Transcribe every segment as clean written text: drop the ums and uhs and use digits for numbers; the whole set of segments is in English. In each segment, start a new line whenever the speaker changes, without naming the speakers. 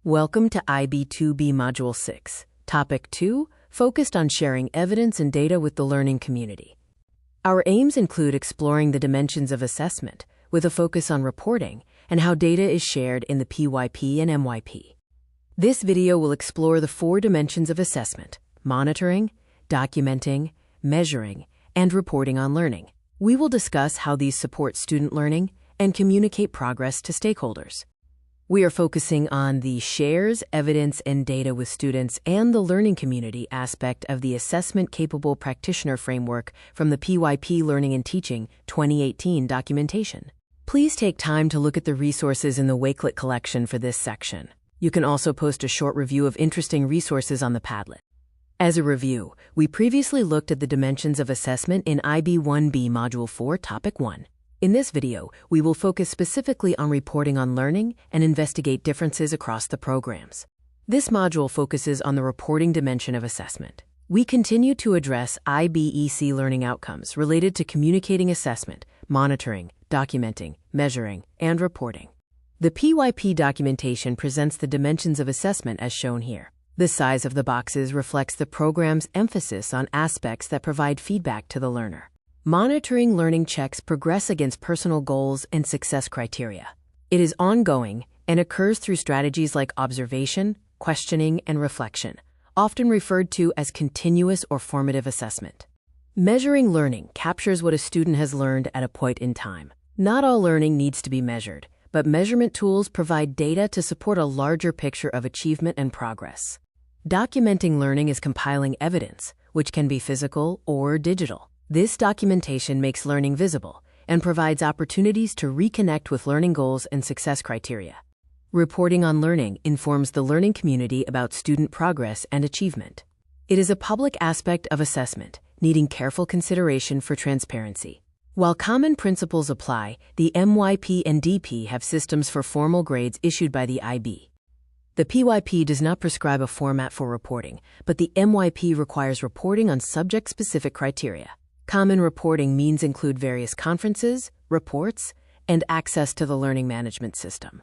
Welcome to IB2B Module 6, Topic 2, focused on sharing evidence and data with the learning community. Our aims include exploring the dimensions of assessment, with a focus on reporting and how data is shared in the PYP and MYP. This video will explore the 4 dimensions of assessment: monitoring, documenting, measuring, and reporting on learning. We will discuss how these support student learning and communicate progress to stakeholders. We are focusing on the shares, evidence, and data with students and the learning community aspect of the Assessment-Capable Practitioner Framework from the PYP Learning and Teaching 2018 documentation. Please take time to look at the resources in the Wakelet collection for this section. You can also post a short review of interesting resources on the Padlet. As a review, we previously looked at the dimensions of assessment in IB1B Module 4, Topic 1. In this video, we will focus specifically on reporting on learning and investigate differences across the programs. This module focuses on the reporting dimension of assessment. We continue to address IBEC learning outcomes related to communicating assessment, monitoring, documenting, measuring, and reporting. The PYP documentation presents the dimensions of assessment as shown here. The size of the boxes reflects the program's emphasis on aspects that provide feedback to the learner. Monitoring learning checks progress against personal goals and success criteria. It is ongoing and occurs through strategies like observation, questioning, and reflection, often referred to as continuous or formative assessment. Measuring learning captures what a student has learned at a point in time. Not all learning needs to be measured, but measurement tools provide data to support a larger picture of achievement and progress. Documenting learning is compiling evidence, which can be physical or digital. This documentation makes learning visible and provides opportunities to reconnect with learning goals and success criteria. Reporting on learning informs the learning community about student progress and achievement. It is a public aspect of assessment, needing careful consideration for transparency. While common principles apply, the MYP and DP have systems for formal grades issued by the IB. The PYP does not prescribe a format for reporting, but the MYP requires reporting on subject-specific criteria. Common reporting means include various conferences, reports, and access to the learning management system.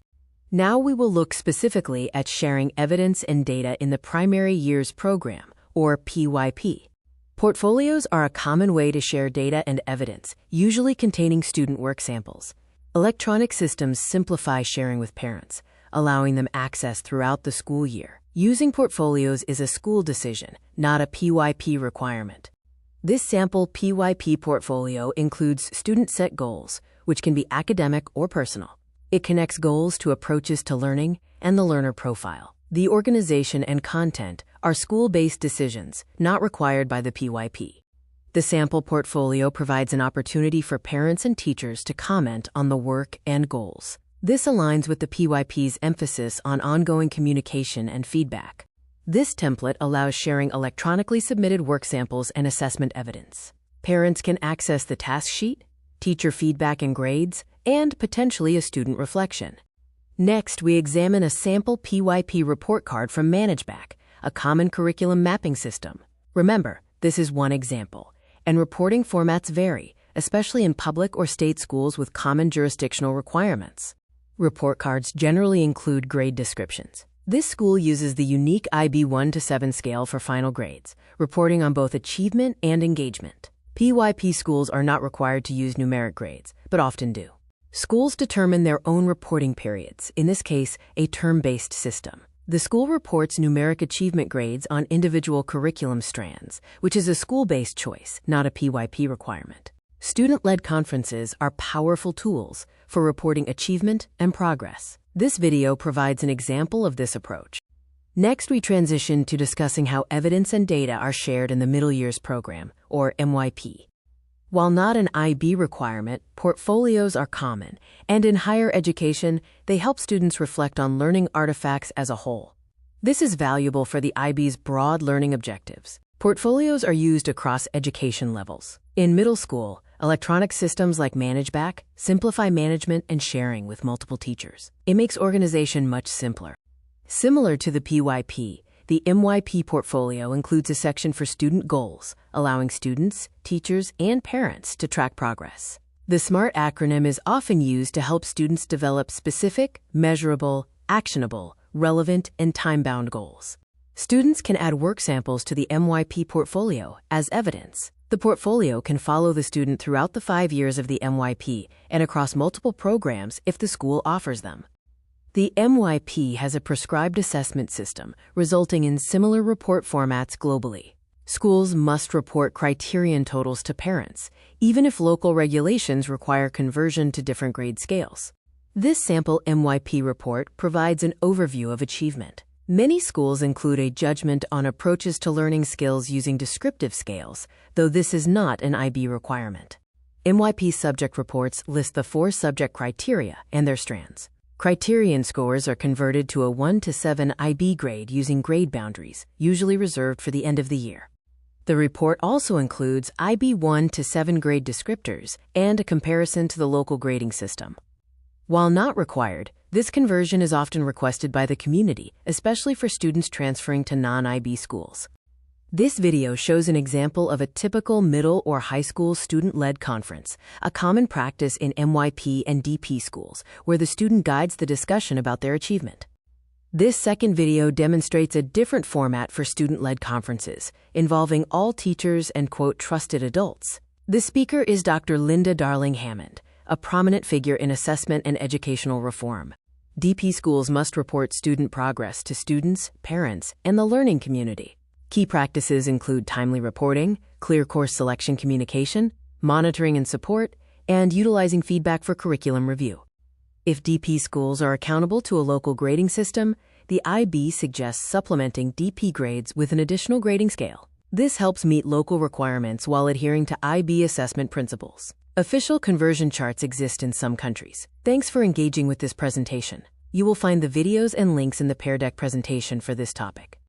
Now we will look specifically at sharing evidence and data in the Primary Years Program, or PYP. Portfolios are a common way to share data and evidence, usually containing student work samples. Electronic systems simplify sharing with parents, allowing them access throughout the school year. Using portfolios is a school decision, not a PYP requirement. This sample PYP portfolio includes student-set goals, which can be academic or personal. It connects goals to approaches to learning and the learner profile. The organization and content are school-based decisions, not required by the PYP. The sample portfolio provides an opportunity for parents and teachers to comment on the work and goals. This aligns with the PYP's emphasis on ongoing communication and feedback. This template allows sharing electronically submitted work samples and assessment evidence. Parents can access the task sheet, teacher feedback and grades, and potentially a student reflection. Next, we examine a sample PYP report card from ManageBack, a common curriculum mapping system. Remember, this is one example, and reporting formats vary, especially in public or state schools with common jurisdictional requirements. Report cards generally include grade descriptions. This school uses the unique IB 1 to 7 scale for final grades, reporting on both achievement and engagement. PYP schools are not required to use numeric grades, but often do. Schools determine their own reporting periods, in this case, a term-based system. The school reports numeric achievement grades on individual curriculum strands, which is a school-based choice, not a PYP requirement. Student-led conferences are powerful tools for reporting achievement and progress. This video provides an example of this approach. Next, we transition to discussing how evidence and data are shared in the Middle Years Program, or MYP. While not an IB requirement, portfolios are common, and in higher education, they help students reflect on learning artifacts as a whole. This is valuable for the IB's broad learning objectives. Portfolios are used across education levels. In middle school, electronic systems like ManageBack simplify management and sharing with multiple teachers. It makes organization much simpler. Similar to the PYP, the MYP portfolio includes a section for student goals, allowing students, teachers, and parents to track progress. The SMART acronym is often used to help students develop specific, measurable, actionable, relevant, and time-bound goals. Students can add work samples to the MYP portfolio as evidence. The portfolio can follow the student throughout the 5 years of the MYP and across multiple programs if the school offers them. The MYP has a prescribed assessment system, resulting in similar report formats globally. Schools must report criterion totals to parents, even if local regulations require conversion to different grade scales. This sample MYP report provides an overview of achievement. Many schools include a judgment on approaches to learning skills using descriptive scales, though this is not an IB requirement. MYP subject reports list the 4 subject criteria and their strands. Criterion scores are converted to a 1 to 7 IB grade using grade boundaries, usually reserved for the end of the year. The report also includes IB 1 to 7 grade descriptors and a comparison to the local grading system. While not required, this conversion is often requested by the community, especially for students transferring to non-IB schools. This video shows an example of a typical middle or high school student-led conference, a common practice in MYP and DP schools, where the student guides the discussion about their achievement. This second video demonstrates a different format for student-led conferences, involving all teachers and, quote, trusted adults. The speaker is Dr. Linda Darling-Hammond, a prominent figure in assessment and educational reform. DP schools must report student progress to students, parents, and the learning community. Key practices include timely reporting, clear course selection communication, monitoring and support, and utilizing feedback for curriculum review. If DP schools are accountable to a local grading system, the IB suggests supplementing DP grades with an additional grading scale. This helps meet local requirements while adhering to IB assessment principles. Official conversion charts exist in some countries. Thanks for engaging with this presentation. You will find the videos and links in the Pear Deck presentation for this topic.